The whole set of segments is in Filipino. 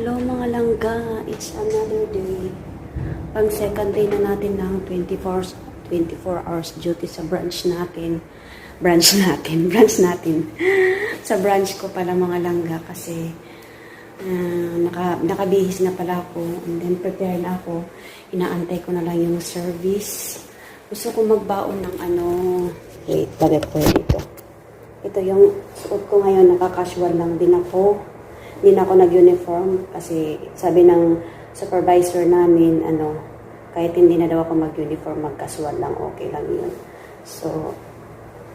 Hello mga langga, it's another day. Pang second day na natin ng 24 hours duty sa branch natin. Branch natin. Sa branch ko pala mga langga kasi nakabihis na pala ako and then prepare na ako. Inaantay ko na lang yung service. Gusto ko magbaon ng wait, lagay ko dito. Ito yung suot ko ngayon, naka-casual lang din ako. Hindi na ako nag-uniform kasi sabi ng supervisor namin, kahit hindi na daw ako mag-uniform, mag-casual lang, okay lang yun. So,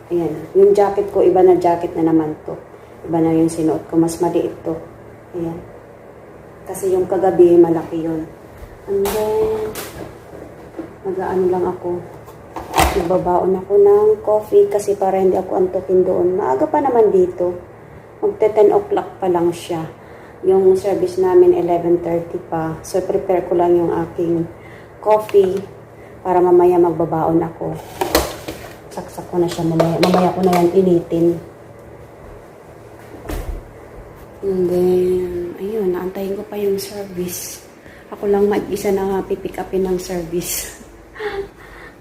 ayan. Yung jacket ko, iba na jacket na naman to. Iba na yung sinuot ko, mas maliit to. Ayan. Kasi yung kagabi, malaki yun. And then, mag-aano lang ako. Nagbabaon ako ng coffee kasi para hindi ako antukin doon. Maaga pa naman dito. Magte 10 o'clock pa lang siya. Yung service namin 11:30 pa. So prepare ko lang yung aking coffee para mamaya magbabaon ako. Saksak ko na siya mamaya. Mamaya ko na yan initin. And then, ayun, naantayin ko pa yung service. Ako lang mag-isa na pipick upin ng service.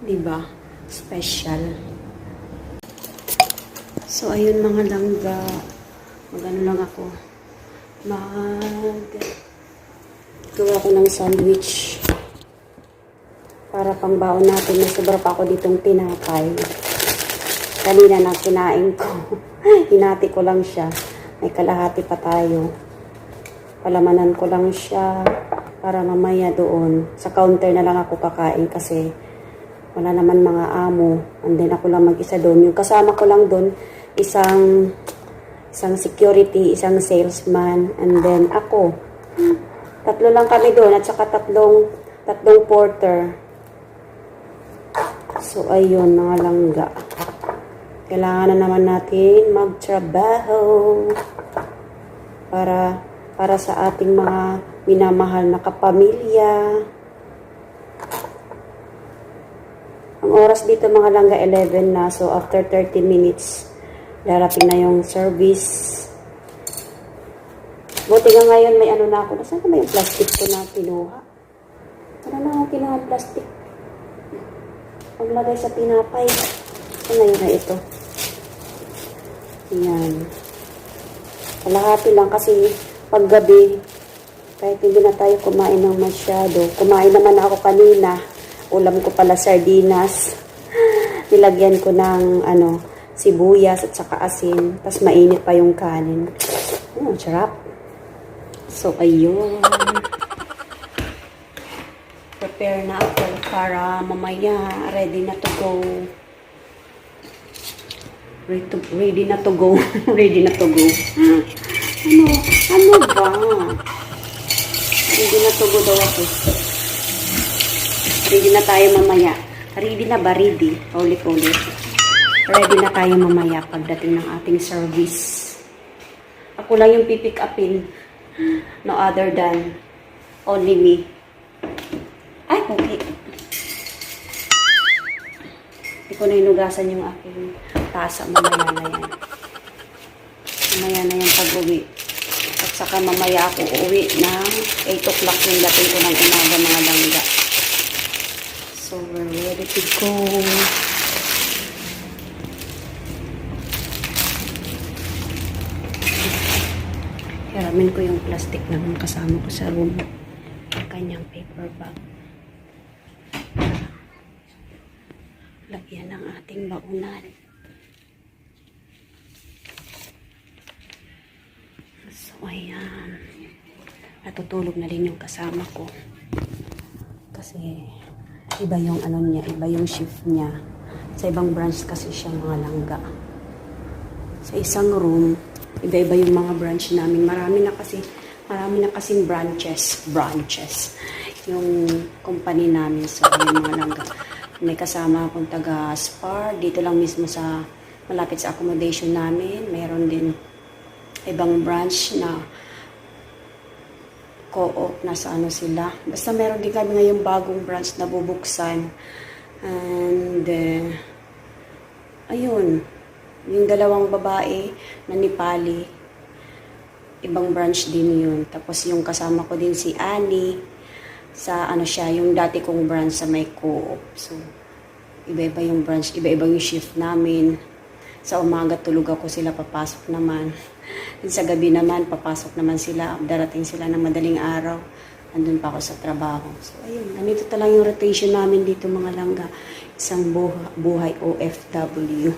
Diba? Special. So, ayun mga langga. Mag-ano lang ako. Gawa ko ng sandwich. Para pangbaon natin. May sobra pa ako ditong tinapay. Kanina na kinain ko. Hinati ko lang siya. May kalahati pa tayo. Palamanan ko lang siya. Para mamaya doon. Sa counter na lang ako kakain kasi wala naman mga amo. And then ako lang mag-isa doon. Yung kasama ko lang doon, isang security, isang salesman, and then ako. Tatlo lang kami doon at saka tatlong porter. So, ayun, mga langga. Kailangan na naman natin magtrabaho para sa ating mga minamahal na kapamilya. Ang oras dito mga langga 11 na, so after 30 minutes darating na yung service. Buti nga ngayon may na ako. Nasaan ba yung plastic ko na kinuha? Ano na akong kinuha ang plastic? Paglagay sa tinapay. Saan na yun na ito? Ayan. Kalahati lang kasi paggabi, kahit hindi na tayo kumain ng masyado. Kumain naman ako kanina. Ulam ko pala sardinas. Nilagyan ko ng sibuyas at saka asin. Tapos mainit pa yung kanin. Sarap. So, ayun. Prepare na ako para mamaya ready na to go. Ready na to go. Ready na to go. Ano ba? Ready na to go daw ako. Ready na tayo mamaya. Ready na ba? Ready. Paulit-ulit. Ready na tayo mamaya pagdating ng ating service. Ako lang yung pipick upin. No other than only me. Ay, okay. Hindi ko na inugasan yung aking tasa. Mamaya na yan. Mamaya na yan pag-uwi. At saka mamaya ako uuwi na 8 o'clock yung dating ko ng umaga mga langga. So, we're ready to go. Hiramin ko yung plastic na kasama ko sa room. Ang kanyang paper bag. Lagyan ng ating baunan. So, ayan. Natutulog na din yung kasama ko. Kasi, iba yung niya, iba yung shift niya. Sa ibang branch kasi siya mga langga. Sa isang room, iba-iba yung mga branch namin. Marami na kasing branches. Yung company namin. So, yung mga langga. May kasama akong taga-SPAR. Dito lang mismo sa malapit sa accommodation namin. Mayroon din ibang branch na co-op. Nasa sila. Basta meron din kami ngayong bagong branch na bubuksan. And, ayun. Yung dalawang babae na Nepali. ibang branch din yun. Tapos yung kasama ko din si Annie, sa ano siya, yung dati kong branch sa may co-op. So, iba-iba yung branch, iba-iba yung shift namin. Sa umaga tulog ako, sila papasok naman. Sa gabi naman, papasok naman sila. Darating sila ng madaling araw. Andun pa ako sa trabaho. So, ayun. Ganito talaga yung rotation namin dito, mga langga. Isang buhay OFW.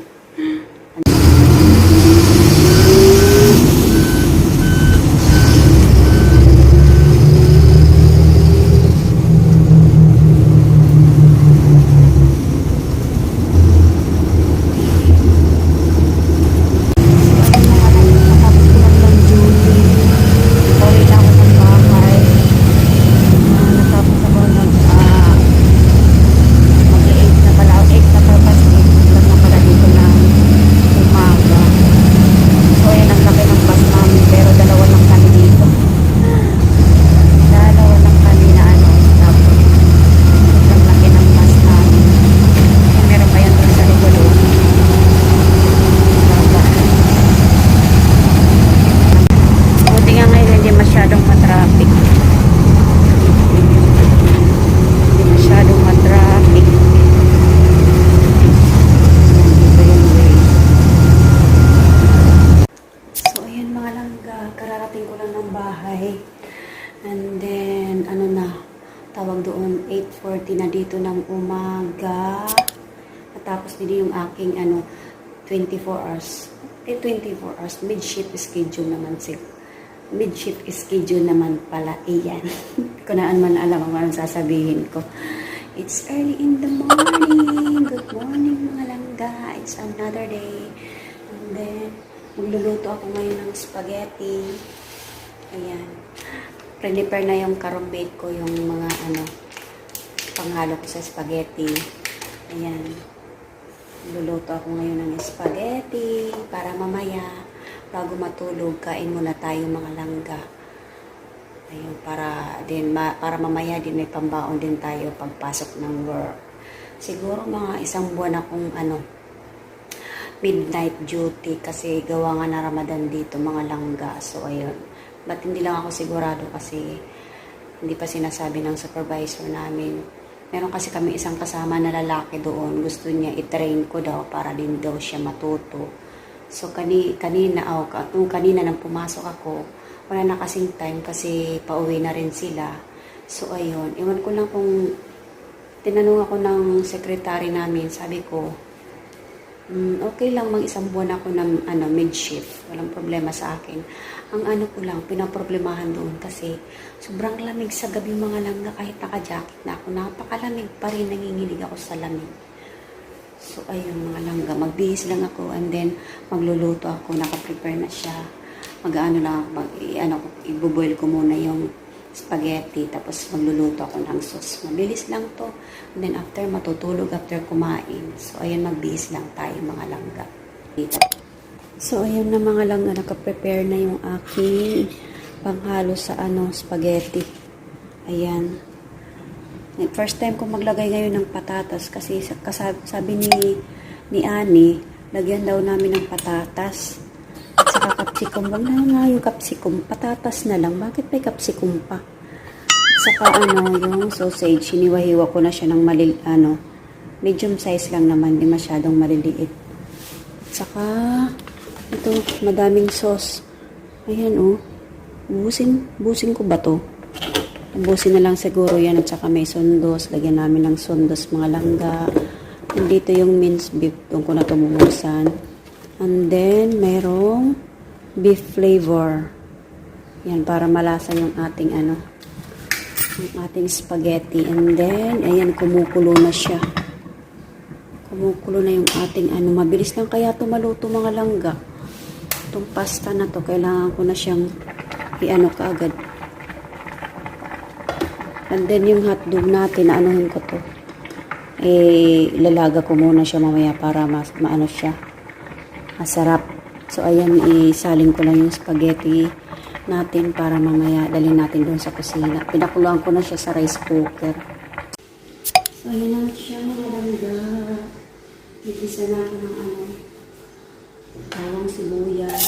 Kararating ko lang ng bahay. And then, ano na, tawag doon, 8:40 na dito ng umaga. Natapos din yung aking, 24 hours. 24 hours. Mid-shift schedule naman siya. Mid-shift schedule naman pala. Iyan. Kung naan man alam ang anong sasabihin ko. It's early in the morning. Good morning, mga langga. It's another day. And then, magluluto ako ngayon ng spaghetti. Ayan. Prepare na yung karumbate ko, yung mga panghalo ko sa spaghetti. Ayan. Luluto ako ngayon ng spaghetti para mamaya, bago matulog, kain muna tayo, mga langga. Ayun, para mamaya din may pambaon din tayo pagpasok ng work. Siguro mga isang buwan akong midnight duty kasi gawa nga na Ramadan dito, mga langga. So, ayun. Ba't hindi lang ako sigurado kasi hindi pa sinasabi ng supervisor namin. Meron kasi kami isang kasama na lalaki doon. Gusto niya i-train ko daw para din daw siya matuto. So, kanina nang pumasok ako, wala na kasing time kasi pauwi na rin sila. So, ayun. Iwan ko lang kung tinanong ako ng secretary namin, sabi ko, okay lang isang buwan ako ng mid-shift. Walang problema sa akin. Ang ko lang, pinaproblemahan doon kasi sobrang lamig sa gabi, mga langga, kahit naka-jacket na ako. Napakalamig pa rin, nanginginig ako sa lamig. So, ayun, mga langga, magbihis lang ako and then magluluto ako, nakaprepare na siya. Ibuboil ko muna yung spaghetti, tapos magluluto ako ng sauce. Mabilis lang to. And then after matutulog, after kumain. So, ayun, magbihis lang tayo, mga langga. So, ayun na, mga langga, nakaprepare na yung aking panghalo sa spaghetti. Ayan. First time ko maglagay ngayon ng patatas kasi sabi ni Annie, lagyan daw namin ng patatas. At saka capsicum. Wag na nga yung capsicum. Patatas na lang. Bakit may capsicum pa? At saka yung sausage, hiniwa-hiwa ko na siya ng medium size lang naman. Di masyadong maliliit. At saka, ito, madaming sauce. Ayan, busin ko ba to? Busin na lang siguro yan. At saka may sundos. Lagyan namin ng sundos, mga langga. Dito yung minced beef. Doon ko na ito bubuksan. And then, merong beef flavor. Yan, para malasa yung ating yung ating spaghetti. And then, ayan, kumukulo na siya. Kumukulo na yung ating Mabilis lang kaya ito maluto, mga langga. Itong pasta na to, kailangan ko na siyang kaagad. And then, yung hotdog natin, anuhin ko to. Ilalaga ko muna siya mamaya para maano siya. Masarap. So, ayan, isalin ko lang yung spaghetti natin para mamaya dalhin natin doon sa kusina. Pinakuluan ko na siya sa rice cooker. So, ayan na siya, mga langga. Igisa natin ng bawang sibuyas.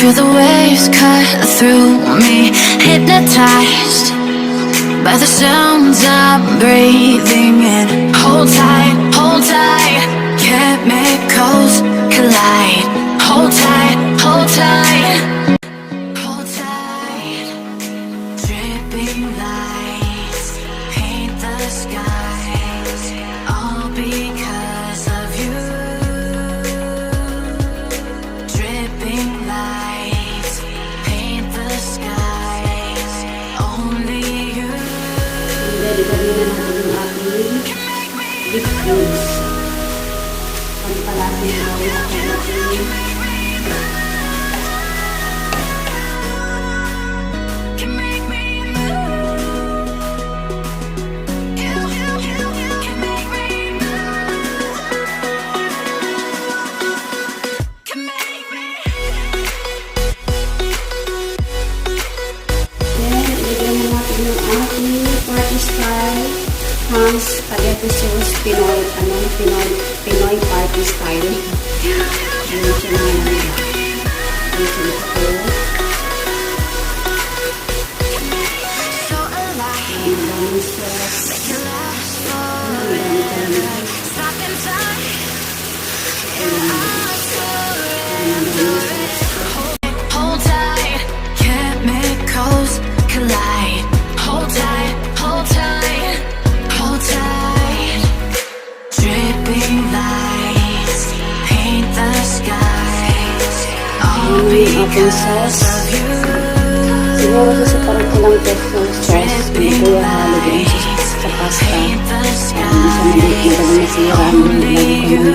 Feel the waves cut through me, hypnotized by the sounds I'm breathing in. Hold tight, chemicals collide. Hold tight, hold tight, hold tight. Dripping lights paint the skies, all because of you. Dripping lights paint the skies, only you. Ready kami na natin yung ating diffuse. Pampalaki na ako natin. Can make me move. Can make me move. Can make me. Then, ilagyan na natin yung ating party style Hans Spaghetti Sauce Pinoy party style. Ayan siya na lang. Ayan ito. So alive. Ang daming sauce. Make it last Ang forever. daming dami. Stop in time. Hold tight, chemicals collide. Hold tight, hold tight, hold tight. Dripping lights paint the skies, all Yung ating because sauce. of you. Siguro susuparan ko lang ito yung sauce. Hindi ko yung halo din sa pasta. Paint the Hindi siya madaling nasira. Lagi ko lang yung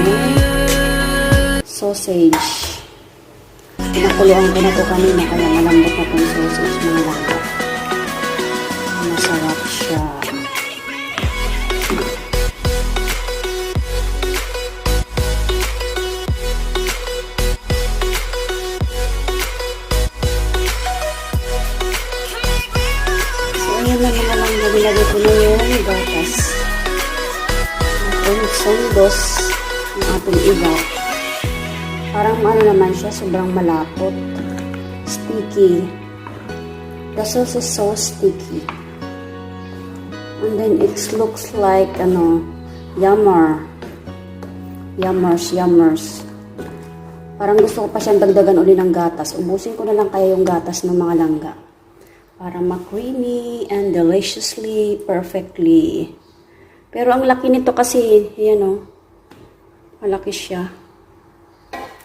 sausage. Pinakuluan ko na ito kanina kaya malambot na itong sausage mga langka. Masarap siya. So ayan na mga langka. Nilagay ko na yung gatas. Itong sundos ng ating iba. Parang ano naman siya, sobrang malapot. Sticky. The sauce is so sticky. And then it looks like, yummer. Yummers. Parang gusto ko pa siyang dagdagan uli ng gatas. Ubusin ko na lang kaya yung gatas ng mga langga. Para ma-creamy and deliciously, perfectly. Pero ang laki nito kasi, yan malaki siya.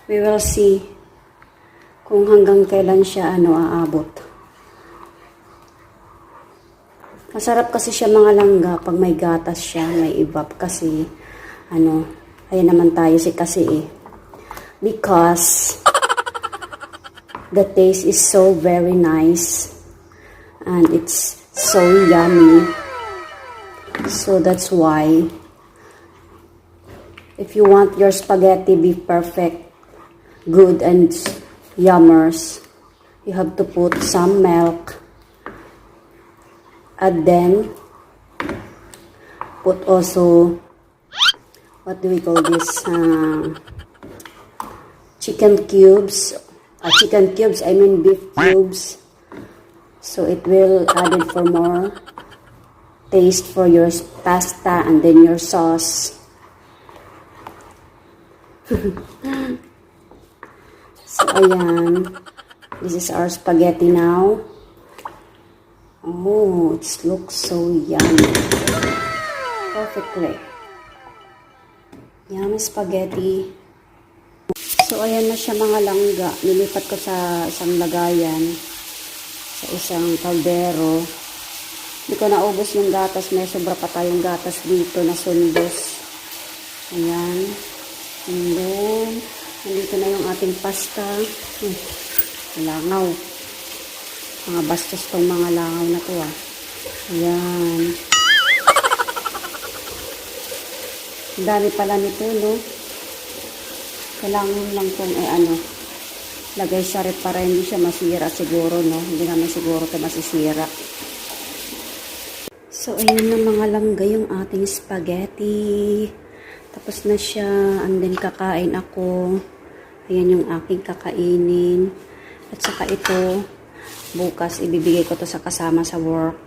We will see kung hanggang kailan siya aabot. Masarap kasi siya mga langga pag may gatas siya, may evap kasi ayan naman tayo kasi because the taste is so very nice and it's so yummy. So that's why if you want your spaghetti be perfect, good and yummers, you have to put some milk and then put also what do we call this chicken cubes, I mean beef cubes, so it will add it for more taste for your pasta and then your sauce. So, ayan. This is our spaghetti now. Oh, it looks so yummy. Perfectly. Yummy spaghetti. So, ayan na siya mga langga. Nilipat ko sa isang lagayan. Sa isang kaldero. Hindi ko naubos yung gatas. May sobra pa tayong gatas dito na sundos. Ayan. And then, nandito na yung ating pasta. Langaw. Mga bastos tong mga langaw na to Ayan. Ang dami pala nito, no? Kailangan lang tong, lagay sa rep para hindi siya masira siguro, no? Hindi naman siguro ito masisira. So, ayan na mga langga yung ating spaghetti. Tapos na siya. And then, kakain ako. Ayan yung aking kakainin. At saka ito, bukas ibibigay ko to sa kasama sa work.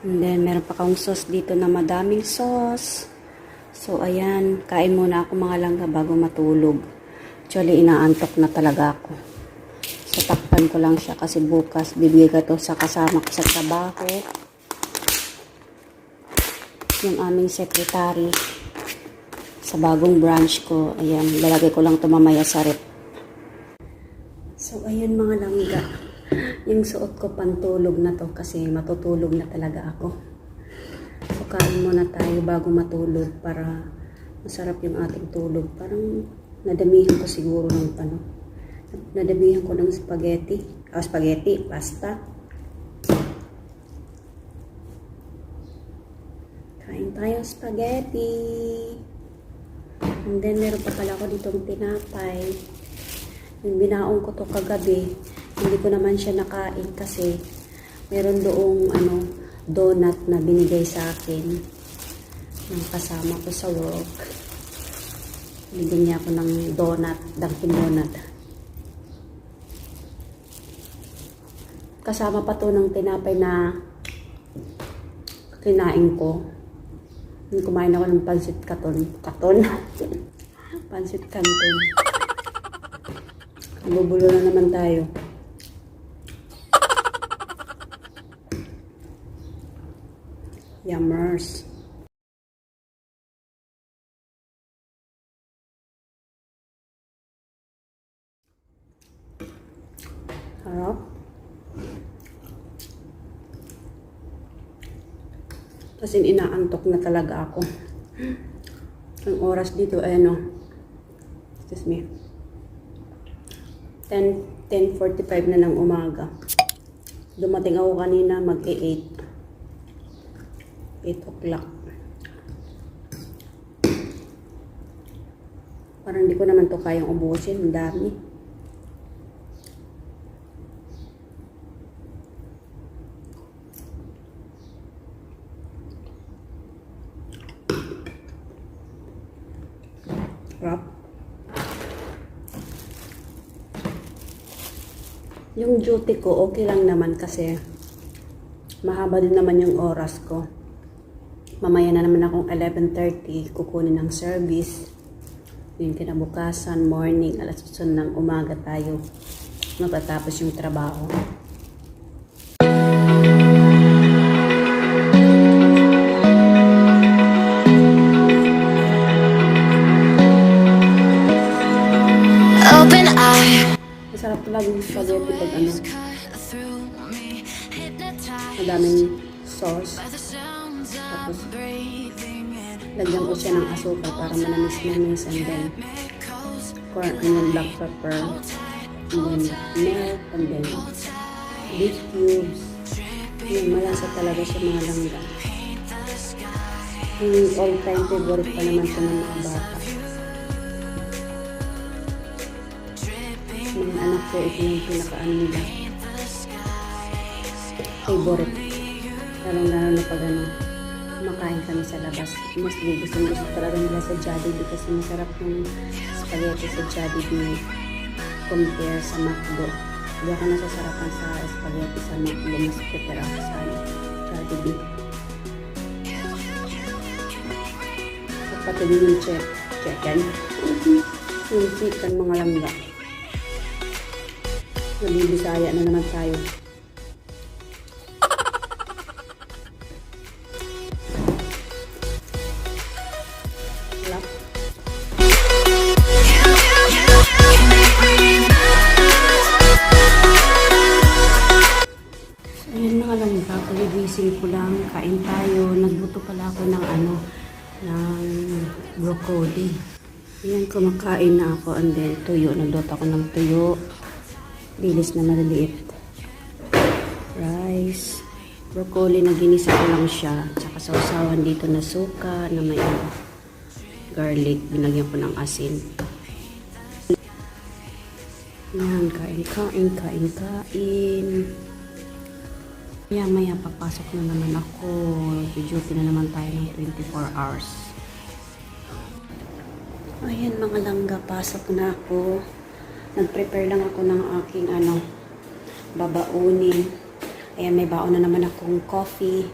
And then, meron pa akong sauce dito na madaming sauce. So, ayan, kain muna ako mga langga bago matulog. Actually, inaantok na talaga ako. So, takpan ko lang siya kasi bukas bibigay ko to sa kasama ko sa trabaho. Yung aming secretary sa bagong branch ko. Ayan, lalagay ko lang ito mamaya sa rep. So, ayan mga langga. Yung suot ko pantulog na to kasi matutulog na talaga ako. So, kain muna tayo bago matulog para masarap yung ating tulog. Parang nadamihan ko siguro ng nadamihan ko ng spaghetti. Pasta. Kain tayo spaghetti. And then, meron pa pala ako ditong tinapay. Yung binaong ko to kagabi, hindi ko naman siya nakain kasi meron doong donut na binigay sa akin ng kasama ko sa work. Binigyan niya ako ng donut, Dunkin Donut. Kasama pa to ng tinapay na kinain ko. Kumain ako ng pansit katon. Pansit canton. Bubulo na naman tayo. Yummers. Harap. Kasi inaantok na talaga ako. Ang oras dito ay excuse me. 10:45 na ng umaga. Dumating ako kanina mag-8 o'clock. Parang hindi ko naman to kayang ubusin. Ang dami. Wrap. Yung duty ko, okay lang naman kasi mahaba din naman yung oras ko. Mamaya na naman akong 11:30 kukunin ng service. Yung kinabukasan, morning, 8:00 ng umaga tayo matatapos yung trabaho. Open eye. Masarap talaga yung spaghetti pag madaming sauce. Tapos, lagyan ko siya ng asukal para manamis-namis, and then corn and then black pepper, and then milk, and then beef cubes. Yung malasa talaga siya mga langga. Yung all-time favorite pa naman ito ng mga bata. Mga anak ko, ito yung nila. Favorite. Lalo na pag kumakain kami sa labas. Mas gusto talaga nila sa Jollibee kasi masarap yung spaghetti sa Jollibee compare sa McDo. Hindi ako nasasarapan sa spaghetti sa McDo. Mas prefer ako sa Jollibee. So, pati din yung chicken. Yung chicken mga langga. Nabibisaya na naman tayo. Ayan mga langga, pag-gising ko lang, kain tayo. Nagluto pala ako ng ng broccoli. Ayan, kumakain na ako, and then tuyo. Nagluto ako ng tuyo. Dilis na maliliit. Rice. Broccoli na ginisa ko lang siya. Tsaka sausawan dito na suka na may garlic. Binagyan ko ng asin. Yan, kain. Maya papasok na naman ako. Duty na naman tayo ng 24 hours. Ayan mga langga, pasok na ako. Nag-prepare lang ako ng aking babaunin. Ayan, may baon na naman akong coffee.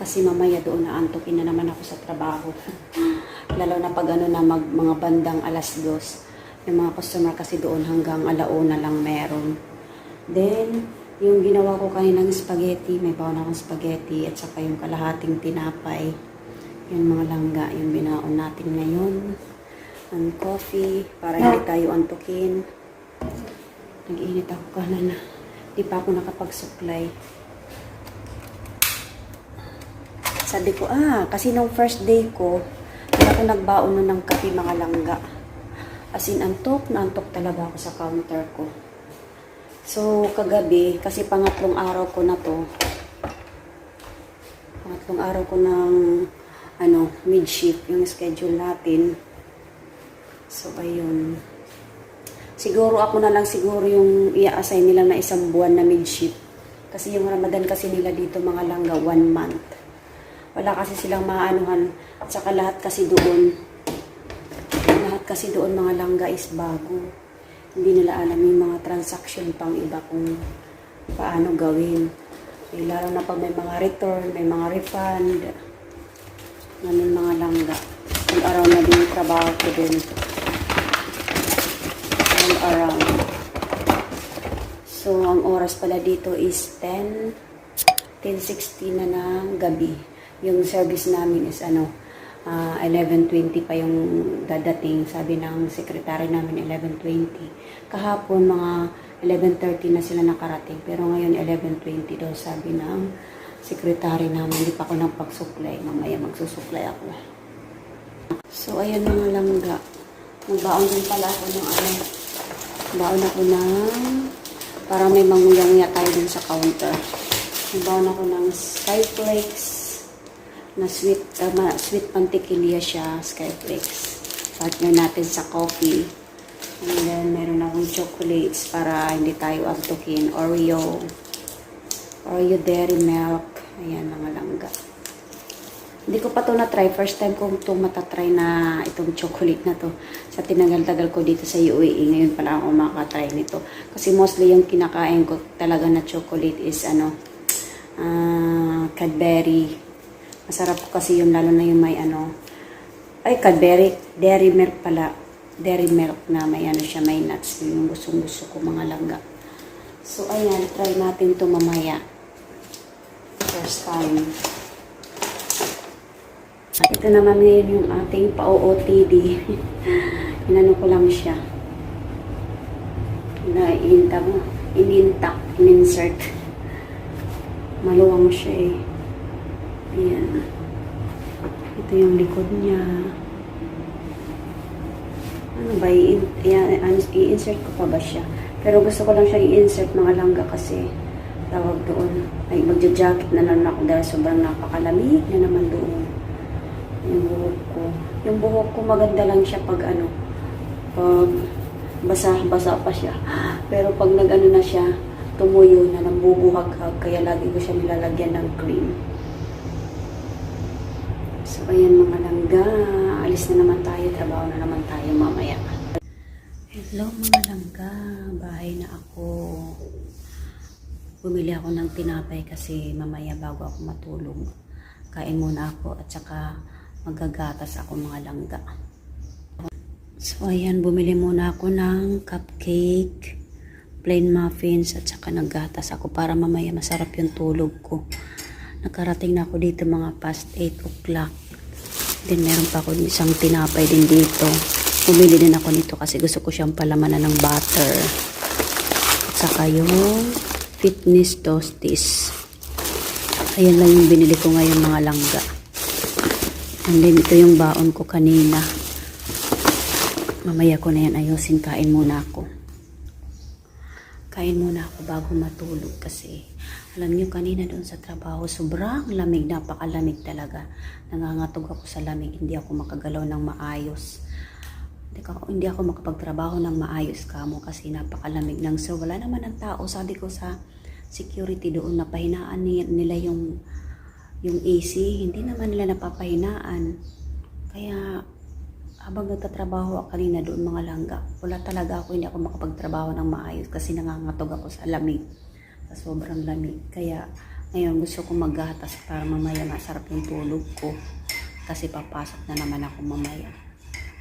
Kasi mamaya doon na antukin na naman ako sa trabaho. Lalo na pag mga bandang 2:00. Yung mga customer kasi doon hanggang 1:00 lang meron. Then, yung ginawa ko kaninang spaghetti, may baon akong spaghetti at saka yung kalahating tinapay. Yung mga langga, yung binaon natin ngayon. Ang coffee, para hindi tayo antukin. Nag-init ako kanina. Di pa ako nakapag-supply. Sabi ko, kasi nung first day ko, hindi ako nagbaon nun ng kape mga langga. As in, antok na antok talaga ako sa counter ko. So, kagabi, kasi pangatlong araw ko na to. Pangatlong araw ko ng mid-shift, yung schedule natin. So, ayun. Siguro ako na lang yung i-assign nila na 1 buwan na mid-shift. Kasi yung Ramadan kasi nila dito mga langga, 1 month. Wala kasi silang maanuhan. At saka lahat kasi doon mga langga is bago. Hindi nila alam yung mga transaction pang iba kung paano gawin. Lalo na pag may mga return, may mga refund. Ganun mga langga. All around na din yung trabaho ko din. All around. So, ang oras pala dito is 10:16 na ng gabi. Yung service namin is 11:20 pa yung dadating. Sabi ng sekretary namin 11:20. Kahapon mga 11:30 na sila nakarating. Pero ngayon 11:20 daw sabi ng sekretary namin. Hindi pa ako nagpag-supply. Mamaya magsusupply ako. So ayan mga langga. Magbaon din pala ako ng baon ako ng para may manguya-nguya tayo dun sa counter. Magbaon ako ng Skyflakes na sweet mantikilya siya, Skyflakes. Partner natin sa coffee. And then, meron akong chocolates para hindi tayo antukin. Oreo Dairy Milk. Ayan, mga langga. Hindi ko pa to na-try. First time ko itong matatry na itong chocolate na to. Sa tinagal-tagal ko dito sa UAE. Ngayon pala ako makatry nito. Kasi mostly yung kinakain ko talaga na chocolate is Cadbury. Masarap ko kasi yung lalo na yung may Cadbury, Dairy Milk pala. Dairy Milk na may siya, may nuts. Yung gustong-gusto ko mga langga. So, ayan, try natin ito mamaya. First time. Ito naman ngayon yung ating pa-OOTD. Inano ko lang siya. In-insert. Maluwang siya eh. Ayan. Ito yung likod niya. Ano ba? I-insert ko pa ba siya? Pero gusto ko lang siya i-insert mga langga kasi tawag doon. Ay, magja-jacket na lang ako dahil sobrang napakalamig na naman doon. Yung buhok ko. Yung buhok ko maganda lang siya pag pag basa-basa pa siya. Pero pag na siya, tumuyo na, nambubuhag-hag. Kaya lagi ko siya nilalagyan ng cream. So, ayan mga langga. Alis na naman tayo. Trabaho na naman tayo mamaya. Hello mga langga. Bahay na ako. Bumili ako ng tinapay kasi mamaya bago ako matulog. Kain muna ako at saka magagatas ako mga langga. So, ayan. Bumili muna ako ng cupcake, plain muffins at saka naggatas ako para mamaya masarap yung tulog ko. Nakarating na ako dito mga past 8 o'clock. Then meron pa ako isang tinapay din dito. Bumili din ako nito kasi gusto ko siyang palamanan ng butter. At saka yung fitness toasties. Ayan lang yung binili ko ngayon mga langga. And then ito yung baon ko kanina. Mamaya ko na yan ayusin. Kain muna ako. Kain muna ako bago matulog kasi alam niyo kanina doon sa trabaho sobrang lamig, napakalamig talaga. Nangangatog ako sa lamig, hindi ako makagalaw ng maayos. Hindi ako makapagtrabaho ng maayos kamo kasi napakalamig ng so wala naman ang tao. Sabi ko sa security doon napahinaan nila yung AC, hindi naman nila napapahinaan. Kaya habang nagtatrabaho ako kanina doon mga langga, wala talaga ako, hindi ako makapagtrabaho ng maayos kasi nangangatog ako sa lamig, sa sobrang lamig. Kaya ngayon gusto ko maghatas para mamaya masarap yung tulog ko kasi papasok na naman ako mamaya.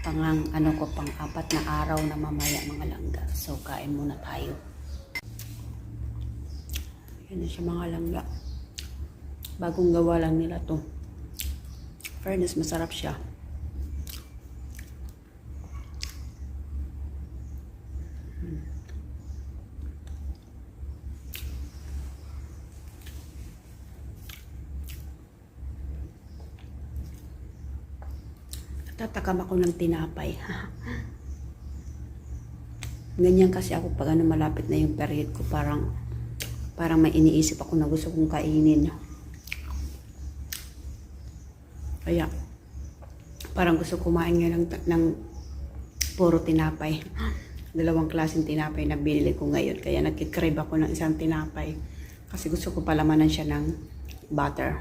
Pang-apat na araw na mamaya mga langga. So kain muna tayo. Yan na siya mga langga. Bagong gawa lang nila to. Fairness, masarap siya. Tatakam ako ng tinapay. Ganyan kasi ako pag malapit na yung period ko, parang may iniisip ako na gusto kong kainin. Kaya parang gusto kumain nga ng puro tinapay. 2 klaseng tinapay na binili ko ngayon. Kaya nagkikrave ako ng isang tinapay. Kasi gusto ko palamanan siya ng butter.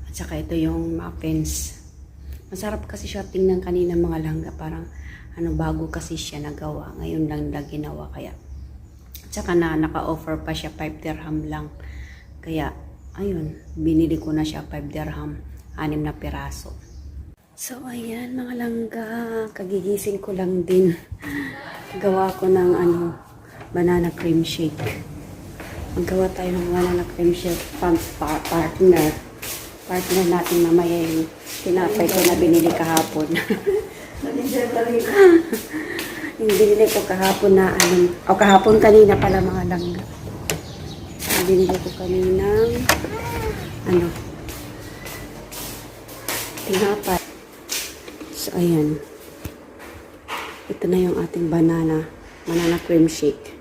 At saka ito yung muffins. Masarap kasi siya tingnan kanina mga langga. Parang bago kasi siya nagawa. Ngayon lang na ginawa. Kaya at saka naka-offer pa siya 5 dirham lang. Kaya ayun, binili ko na siya 5 dirham. 6 na piraso. So ayan mga langga. Kagigising ko lang din. Gawa ko ng banana cream shake. Maggawa tayo ng banana cream shake. Partner natin mamaya yung tinapay ko na binili kahapon. Yung binili ko kahapon na kahapon kanina pala mga langga. Binili ko kanina tinapay. So ayan. Ito na yung ating banana cream shake.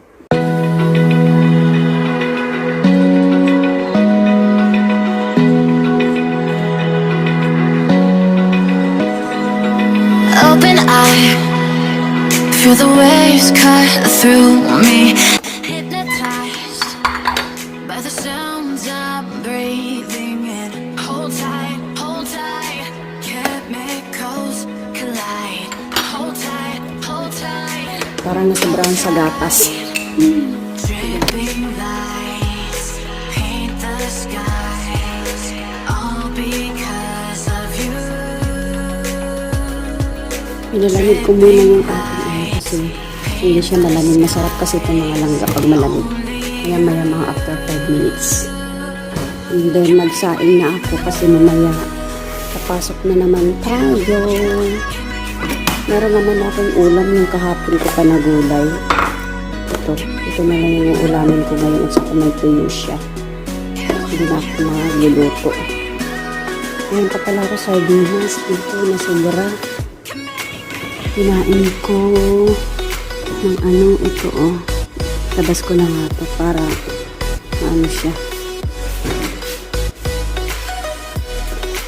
Open eye, feel the waves cut through me. Hypnotized by the sounds I'm breathing in. Hold tight, chemicals collide. Hold tight. Parang nasobrahan sa gatas. Dripping lights paint the skies, all because of you. Pinalamig ko muna yung ating kasi hindi siya malamig. Masarap kasi ito mga langga pag malamig. Kaya maya mga after 5 minutes. And then magsaing na ako kasi mamaya papasok na naman tayo. Meron naman akong ulam yung kahapon ko pa na gulay. Ito na lang yung ulamin ko ngayon at saka may tuyo siya. Hindi na ako magluluto. Ngayon pa pala ako sardinas dito na sobra. Kinain ko ng ito Tabas ko na nga ito para siya.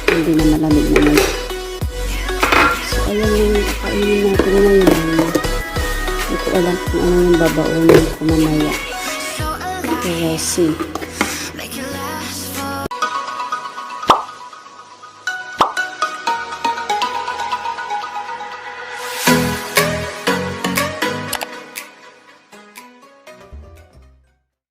Hindi na malamig naman. So ayan yung kainin natin ngayon. Hindi ko alam kung ano yung babaunin ko mamaya. Kaya see.